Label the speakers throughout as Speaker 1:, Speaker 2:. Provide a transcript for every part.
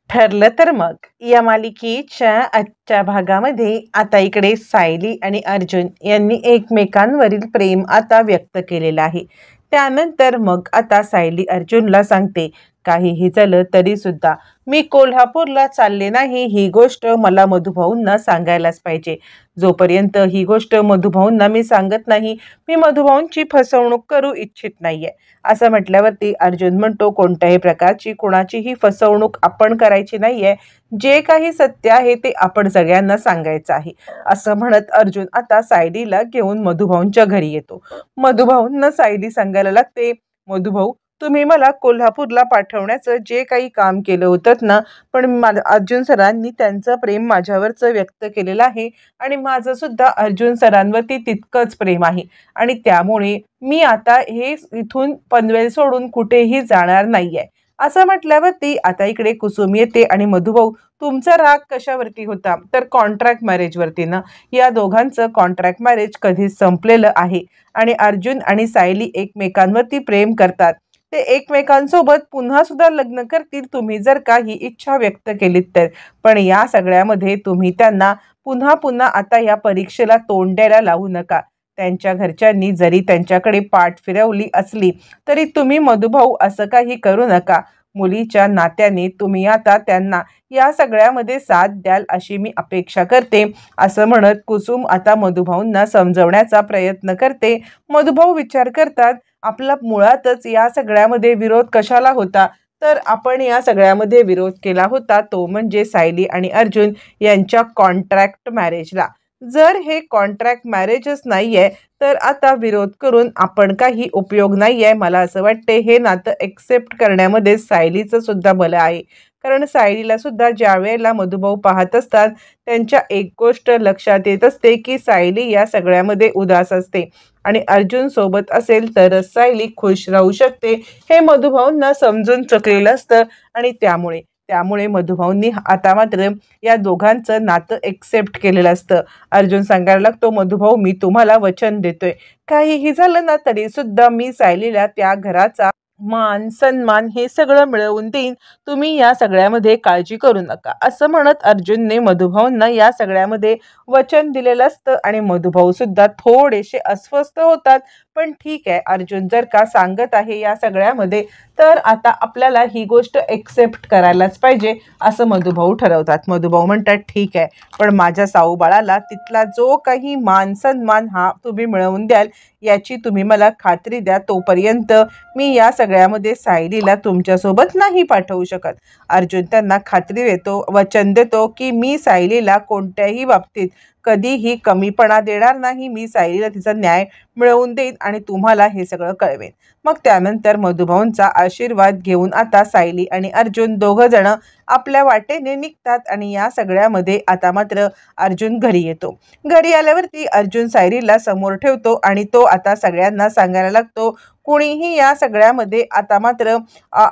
Speaker 1: ठरलं तर मग या मालिकेच्या आजच्या भागामध्ये आता इकडे सायली आणि अर्जुन यांनी एकमेकांवरील प्रेम आता व्यक्त केलेलं आहे. त्यानंतर मग आता सायली अर्जुनला सांगते, काहीही झालं तरी सुद्धा मी कोल्हापूरला चालले नाही ही गोष्ट मला मधुभाऊंना सांगायलाच पाहिजे. जोपर्यंत ही गोष्ट मधुभाऊंना मी सांगत नाही, मी मधुभाऊंची फसवणूक करू इच्छित नाहीये. असं म्हटल्यावरती अर्जुन म्हणतो, कोणत्याही प्रकारची कोणाचीही फसवणूक आपण करायची नाहीये. जे काही सत्य आहे ते आपण सगळ्यांना सांगायचं आहे. असं म्हणत अर्जुन आता सायलीला घेऊन मधुभाऊंच्या घरी येतो. मधुभाऊंना सायली सांगायला लागते, मधुभाऊ तुम्ही मला कोल्हापूरला पाठवण्याचं जे काही काम केलं होतं ना, पण अर्जुन सरांनी त्यांचं प्रेम माझ्यावरचं व्यक्त केलेलं आहे आणि माझं सुद्धा अर्जुन सरांवरती तितकंच प्रेम आहे आणि त्यामुळे मी आता हे इथून पनवेल सोडून कुठेही जाणार नाहीये. असं म्हटल्यावरती आता इकडे कुसुम येते आणि मधुभाऊ तुमचा राग कशावरती होता, तर कॉन्ट्रॅक्ट मॅरेजवरती ना. या दोघांचं कॉन्ट्रॅक्ट मॅरेज कधीच संपलेलं आहे आणि अर्जुन आणि सायली एकमेकांवरती प्रेम करतात. ते एकमेकांसोबत पुन्हा सुद्धा लग्न करतील तुम्ही जर का ही इच्छा व्यक्त केलीत तर. पण या सगळ्यामध्ये तुम्ही त्यांना पुन्हा पुन्हा आता या परीक्षेला तोंड द्यायला लावू नका. त्यांच्या घरच्यांनी जरी त्यांच्याकडे पाठ फिरवली असली तरी तुम्ही मधुभाऊ असं काही करू नका. मुलीच्या नात्याने तुम्ही आता त्यांना या सगळ्यामध्ये साथ द्याल अशी मी अपेक्षा करते. असं म्हणत कुसुम आता मधुभाऊंना समजवण्याचा प्रयत्न करते. मधुभाऊ विचार करतात, आपला मुळातच या सगळ्यामध्ये विरोध कशाला होता, तर आपण या सगळ्यामध्ये विरोध केला होता तो म्हणजे सायली आणि अर्जुन यांच्या कॉन्ट्रॅक्ट मॅरेजला. जर हे कॉन्ट्रॅक्ट मॅरेजच नाहीये तर आता विरोध करून आपण काही उपयोग नाहीये. मला असं वाटते हे नातं एक्सेप्ट करण्यामध्ये सायलीचं सुद्धा बल आहे. कारण सायलीला सुद्धा ज्या वेळेला मधुभाऊ पाहत असतात त्यांच्या एक गोष्ट लक्षात येत असते की सायली या सगळ्यामध्ये उदास असते आणि अर्जुन सोबत असेल तरच सायली खुश राहू शकते. हे मधुभाऊंना समजून चुकलेलं असतं आणि त्यामुळे मधुभाऊंनी आता मात्र या दोघांचं नातं एक्सेप्ट केलेलं असतं. अर्जुन सांगायला लागतो, मधुभाऊ मी तुम्हाला वचन देतोय, काहीही झालं ना तरी सुद्धा मी सायलीला त्या घराचा मान सन्मान हे सगळं मिळवून देईन. तुम्ही या सगळ्यामध्ये काळजी करू नका. असं म्हणत अर्जुनने मधुभाऊंना या सगळ्यामध्ये वचन दिलेलं असतं आणि मधुभाऊ सुद्धा थोडेसे अस्वस्थ होतात. पण ठीक आहे, अर्जुन जर का सांगत आहे या सगळ्यामध्ये तर आता आपल्याला ही गोष्ट एक्सेप्ट करायलाच पाहिजे असं मधुभाऊ ठरवतात. मधुभाऊ म्हणतात, ठीक आहे, पण माझ्या साऊबाळाला तिथला जो काही मान सन्मान हा तुम्ही मिळवून द्याल याची तुम्ही मला खात्री द्या. तोपर्यंत मी या सगळ्यामध्ये सायलीला तुमच्यासोबत नाही पाठवू शकत. अर्जुन त्यांना खात्री देतो, वचन देतो की मी सायलीला कोणत्याही बाबतीत कधीही कमीपणा देणार नाही. मी सायलीला तिचा न्याय मिळवून देईन आणि तुम्हाला हे सगळं कळवेन. मग त्यानंतर मधुभाऊंचा आशीर्वाद घेऊन आता सायली आणि अर्जुन दोघं जण आपल्या वाटेने निघतात आणि या सगळ्यामध्ये आता मात्र अर्जुन घरी येतो. घरी आल्यावरती अर्जुन सायलीला समोर ठेवतो आणि तो आता सगळ्यांना सांगायला लागतो, कुणीही या सगळ्यामध्ये आता मात्र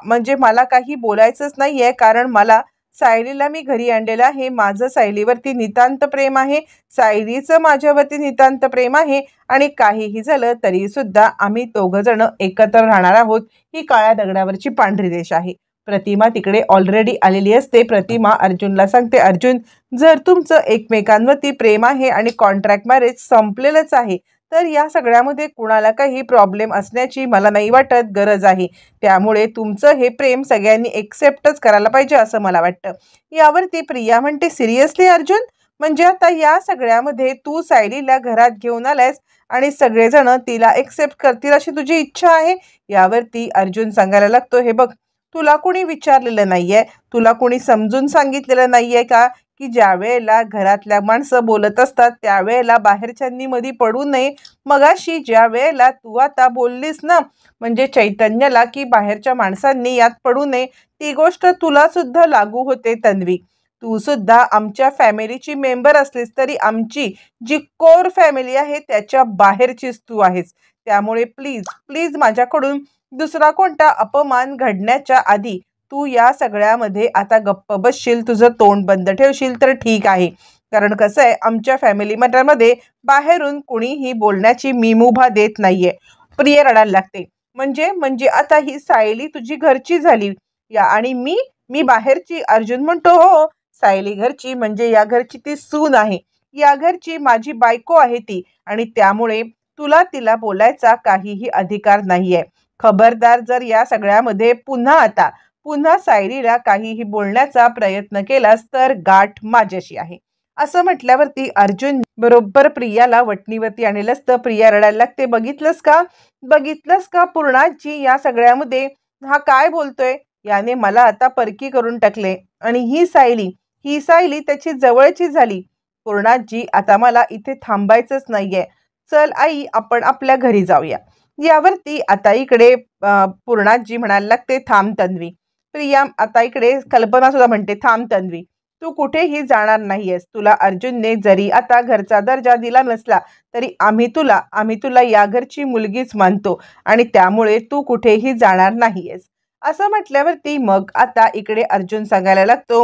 Speaker 1: म्हणजे मला काही बोलायचंच नाहीये, कारण मला सायलीला मी घरी आणलेलं आहे. माझं सायलीवरती नितांत प्रेम आहे, सायलीचं माझ्यावरती नितांत प्रेम आहे आणि काहीही झालं तरी सुद्धा आम्ही दोघं जण एकत्र राहणार आहोत. ही काळ्या दगडावरची पांढरी रेष आहे. प्रतिमा तिकडे ऑलरेडी आलेली असते. प्रतिमा अर्जुनला सांगते, अर्जुन जर तुमचं एकमेकांवरती प्रेम आहे आणि कॉन्ट्रॅक्ट मॅरेज संपलेलंच आहे तर या सगळ्यामध्ये कुणाला काही प्रॉब्लेम असण्याची मला नाही वाटत गरज आहे. त्यामुळे तुमचं हे प्रेम सगळ्यांनी एक्सेप्टच करायला पाहिजे असं मला वाटतं. यावरती प्रिया म्हणते, सिरियसली अर्जुन, म्हणजे आता या सगळ्यामध्ये तू सायलीला घरात घेऊन आलायस आणि सगळेजण तिला एक्सेप्ट करतील अशी तुझी इच्छा आहे? यावरती अर्जुन सांगायला लागतो, हे बघ, तुला कोणी विचारलेलं नाहीये, तुला कोणी समजून सांगितलेलं नाहीये का की ज्या वेळेला घरातल्या माणसं बोलत असतात त्यावेळेला बाहेरच्यांनी मध्ये पडू नये. मगाशी ज्या वेळेला तू आता बोललीस ना म्हणजे चैतन्याला की बाहेरच्या माणसांनी यात पडू नये, ती गोष्ट तुला सुद्धा लागू होते तन्वी. तू सुद्धा आमच्या फॅमिलीची मेंबर असलीस तरी आमची जी कोर फॅमिली आहे त्याच्या बाहेरचीच तू आहेस. त्यामुळे प्लीज प्लीज माझ्याकडून दुसरा कोणता अपमान घडण्याच्या आधी तू या सगळ्यामध्ये आता गप्प बसशील, तुझं तोंड बंद ठेवशील तर ठीक आहे. कारण कसं आहे, आमच्या फॅमिली मॅटरमध्ये बाहेरून कुणीही बोलण्याची मी मुभा देत नाहीये. प्रिय रडायला लागते, म्हणजे म्हणजे आता ही सायली तुझी घरची झाली या आणि मी मी बाहेरची? अर्जुन म्हणतो, हो, सायली घरची म्हणजे या घरची ती सून आहे, या घरची माझी बायको आहे ती, आणि त्यामुळे तुला तिला बोलायचा काहीही अधिकार नाहीये. खबरदार, जर या सगळ्यामध्ये पुन्हा सायलीला काहीही बोलण्याचा प्रयत्न केलास तर गाठ माझ्याशी आहे. असं म्हटल्यावरती अर्जुन बरोबर प्रियाला वटणीवरती आणलेलं असतं. प्रिया रडायला लागते. बघितलंस का पूर्णाजी, या सगळ्यामध्ये हा काय बोलतोय? याने मला आता परकी करून टाकले, आणि ही सायली त्याची जवळची झाली. पूर्णाजी, आता मला इथे थांबायचंच नाहीये. चल आई, आपण आपल्या घरी जाऊया. यावरती आता इकडे पूर्णाजी म्हणायला लागते, थांब तन्वी. प्रिया आता इकडे कल्पना सुद्धा म्हणते, थांब तन्वी, तू कुठेही जाणार नाहीयेस. तुला अर्जुनने जरी आता घरचा दर्जा दिला नसला तरी आम्ही तुला या घरची मुलगीच मानतो, आणि त्यामुळे तू कुठेही जाणार नाहीयेस. असं म्हटल्यावरती मग आता इकडे अर्जुन सांगायला लागतो,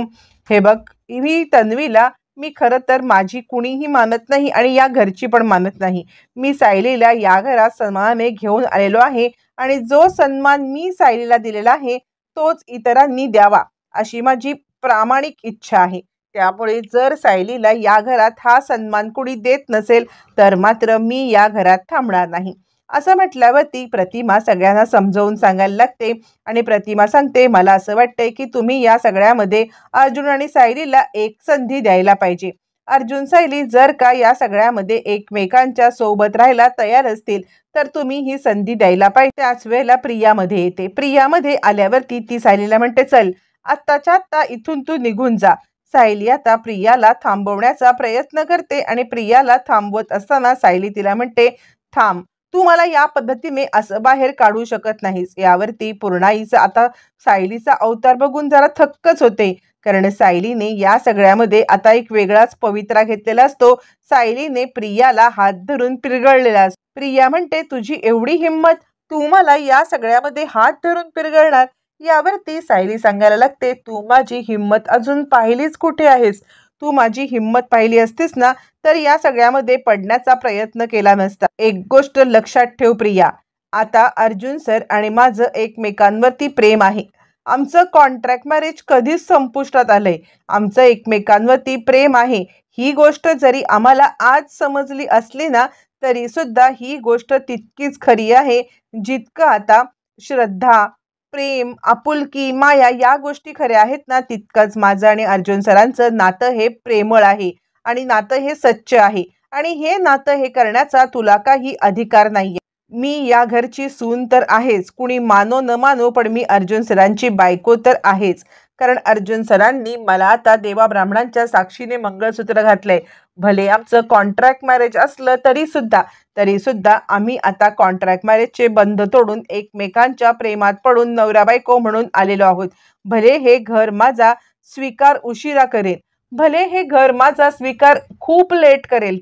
Speaker 1: हे बघ, मी तन्वीला मी खरं तर माझी कुणीही मानत नाही आणि या घरची पण मानत नाही. मी सायलीला या घरात सन्मानाने घेऊन आलेलो आहे, आणि जो सन्मान मी सायलीला दिलेला आहे तोच इतरांनी द्यावा अशी माझी प्रामाणिक इच्छा आहे. त्यामुळे जर सायलीला या घरात हा सन्मान कुणी देत नसेल तर मात्र मी या घरात थांबणार नाही. असं म्हटल्यावरती प्रतिमा सगळ्यांना समजावून सांगायला लागते, आणि प्रतिमा सांगते, मला असं वाटतंय की तुम्ही या सगळ्यामध्ये अर्जुन आणि सायलीला एक संधी द्यायला पाहिजे. अर्जुन सायली जर का या सगळ्यामध्ये एकमेकांच्या सोबत राहायला तयार असतील तर तुम्ही ही संधी द्यायला पाहिजे. त्याच वेळेला प्रियामध्ये येते. प्रियामध्ये आल्यावरती ती सायलीला म्हणते, चल, आत्ताच्या आत्ता इथून तू निघून जा. सायली आता प्रियाला थांबवण्याचा प्रयत्न करते, आणि प्रियाला थांबवत असताना सायली तिला म्हणते, थांब, तू मला या पद्धतीने असं बाहेर काढू शकत नाहीस. यावरती पूर्णाईचा आता सायलीचा अवतार बघून जरा थक्कच होते, कारण सायलीने या सगळ्यामध्ये आता एक वेगळाच पवित्रा घेतलेला असतो. सायलीने प्रियाला हात धरून पिरगळलेला असतो. प्रिया म्हणते, तुझी एवढी हिंमत, तू मला या सगळ्यामध्ये हात धरून पिरगळणार? यावरती सायली सांगायला लागते, तू माझी हिंमत अजून पाहिलीच कुठे आहेस? तू माझी हिंमत पाहिली असतीस ना तर या सगळ्यामध्ये पडण्याचा प्रयत्न केला नसता. एक गोष्ट लक्षात ठेव प्रिया, आता अर्जुन सर आणि माझं एकमेकांवरती प्रेम आहे. आमचं कॉन्ट्रॅक्ट मॅरेज कधीच संपुष्टात आलंय. आमचं एकमेकांवरती प्रेम आहे ही गोष्ट जरी आम्हाला आज समजली असली ना तरी सुद्धा ही गोष्ट तितकीच खरी आहे जितकं आता श्रद्धा, प्रेम, आपुलकी, माया या गोष्टी खऱ्या आहेत ना, तितकंच माझं आणि अर्जुन सरांचं नातं हे प्रेमळ आहे, आणि नातं हे सच्च आहे, आणि हे नातं हे करण्याचा तुला काही अधिकार नाहीये. मी या घरची सून तर आहेच, कुणी मानो न मानो, पण मी अर्जुन सरांची बायको तर आहेच. कारण अर्जुन सरांनी मला आता देवा ब्राह्मणांच्या साक्षीने मंगळसूत्र घातलंय. भले आमचं कॉन्ट्रॅक्ट मॅरेज असलं तरी सुद्धा आम्ही आता कॉन्ट्रॅक्ट मॅरेजचे बंध तोडून एकमेकांच्या प्रेमात पडून नवरा बायको म्हणून आलेलो आहोत. भले हे घर माझा स्वीकार उशिरा करेल, भले हे घर माझा स्वीकार खूप लेट करेल,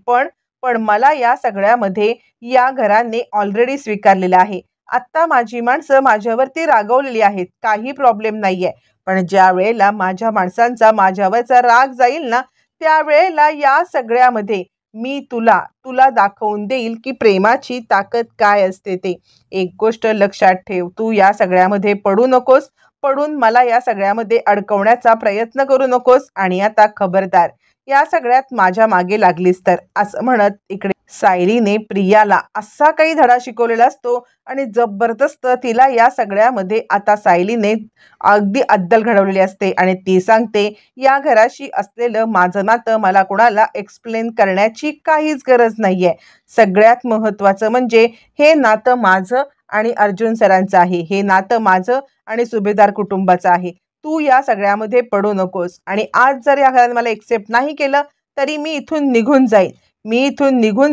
Speaker 1: पण मला या सगळ्यामध्ये या घराने ऑलरेडी स्वीकारलेलं आहे. आत्ता माझी माणसं माझ्यावरती रागवलेली आहेत, काही प्रॉब्लेम नाहीये, पण ज्या वेळेला माझ्या माणसांचा माझ्यावरचा राग जाईल ना त्यावेळेला या सगळ्यामध्ये मी तुला दाखवून देईल की प्रेमाची ताकद काय असते ते. एक गोष्ट लक्षात ठेव, तू या सगळ्यामध्ये पडू नकोस, पडून मला या सगळ्यामध्ये अडकवण्याचा प्रयत्न करू नकोस, आणि आता खबरदार, या सगळ्यात माझ्या मागे लागलीस तर. असं म्हणत इकडे सायलीने प्रियाला असा काही धडा शिकवलेला असतो, आणि जबरदस्त तिला या सगळ्यामध्ये आता सायलीने अगदी अद्दल घडवलेली असते, आणि ती सांगते, या घराशी असलेलं माझं नातं मला कोणाला एक्सप्लेन करण्याची काहीच गरज नाहीये. सगळ्यात महत्त्वाचं म्हणजे हे नातं माझं आणि अर्जुन सरांचं आहे, हे नातं माझं आणि सुभेदार कुटुंबाचं आहे. तू या सगळ्यामध्ये पडू नकोस, आणि आज जर या घराने मला एक्सेप्ट नाही केलं तरी मी इथून निघून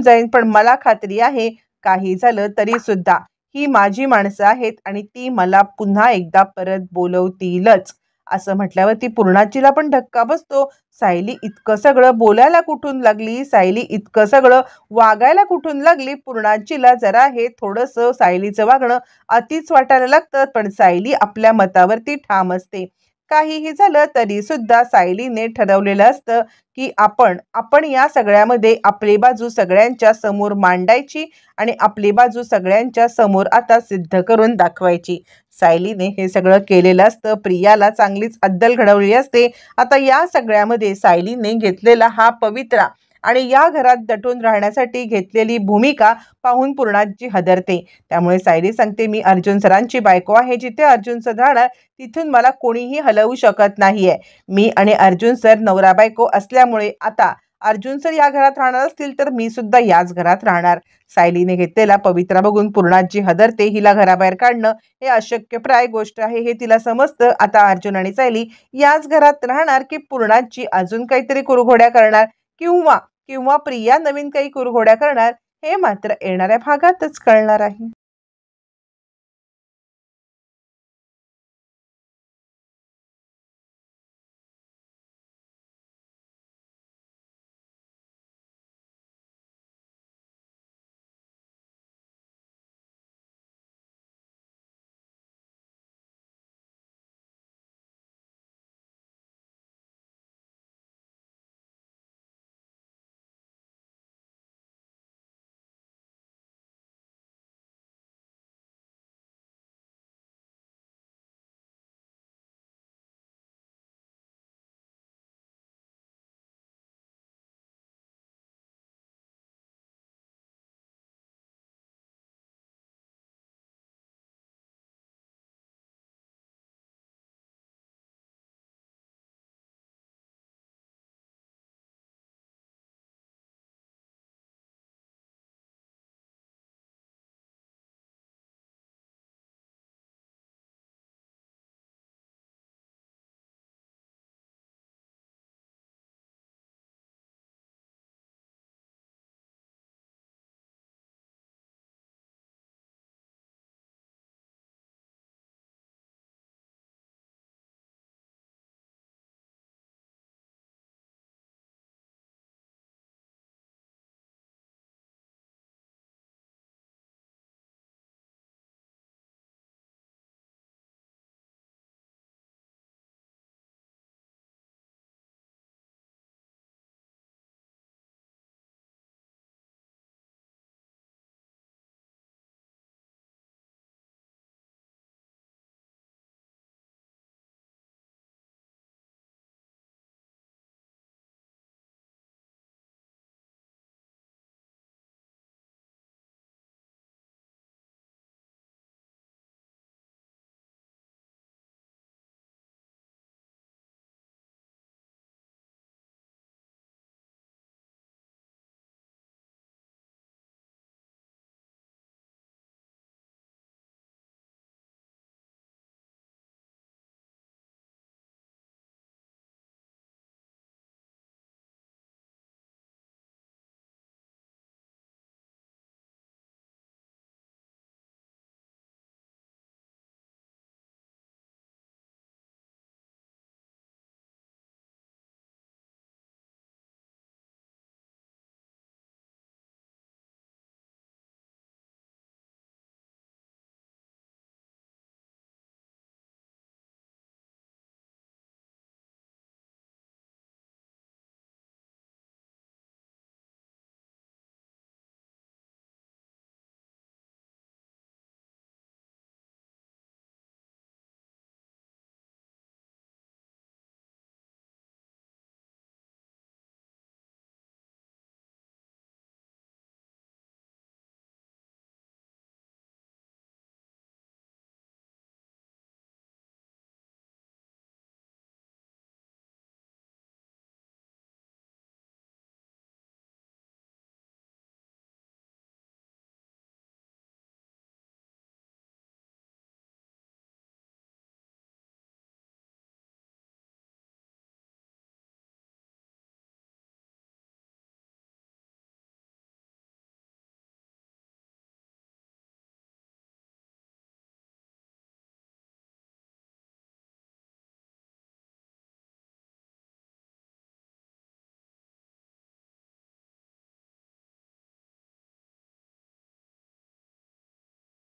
Speaker 1: जाईन, पण मला खात्री आहे काही झालं तरी सुद्धा ही माझी माणसं आहेत आणि ती मला पुन्हा एकदा परत बोलवतीलच. असं म्हटल्यावरती पूर्णाजीला पण धक्का बसतो. सायली इतकं सगळं बोलायला कुठून लागली, सायली इतकं सगळं वागायला कुठून लागली. पूर्णाजीला जरा हे थोडंसं सायलीचं वागणं अतिच वाटायला लागतं, पण सायली आपल्या मतावरती ठाम असते. काहीही झालं तरी सुद्धा सायलीने ठरवलेलं असतं की आपण या सगळ्यामध्ये आपली बाजू सगळ्यांच्या समोर मांडायची आणि आपली बाजू सगळ्यांच्या समोर आता सिद्ध करून दाखवायची. सायलीने हे सगळं केलेलं असतं. प्रियाला चांगलीच अद्दल घडवली असते. आता या सगळ्यामध्ये सायलीने घेतलेला हा पवित्रा आणि या घरात दटून राहण्यासाठी घेतलेली भूमिका पाहून पूर्णाजी हादरते. त्यामुळे सायली सांगते, मी अर्जुन सरांची बायको आहे. जिथे अर्जुन सर राहणार तिथून मला कोणीही हलवू शकत नाहीये. मी आणि अर्जुन सर नवरा बायको असल्यामुळे आता अर्जुन सर या घरात राहणार असतील तर मी सुद्धा याच घरात राहणार. सायलीने घेतलेला पवित्रा बघून पूर्णाजी हादरते. हिला घराबाहेर काढणं हे अशक्यप्राय गोष्ट आहे हे तिला समजतं. आता अर्जुन आणि सायली याच घरात राहणार की पूर्णाजी अजून काहीतरी कुरघोड्या करणार किंवा किंवा प्रिया नवीन काही कुरघोड्या करणार हे मात्र येणाऱ्या भागातच कळणार आहे.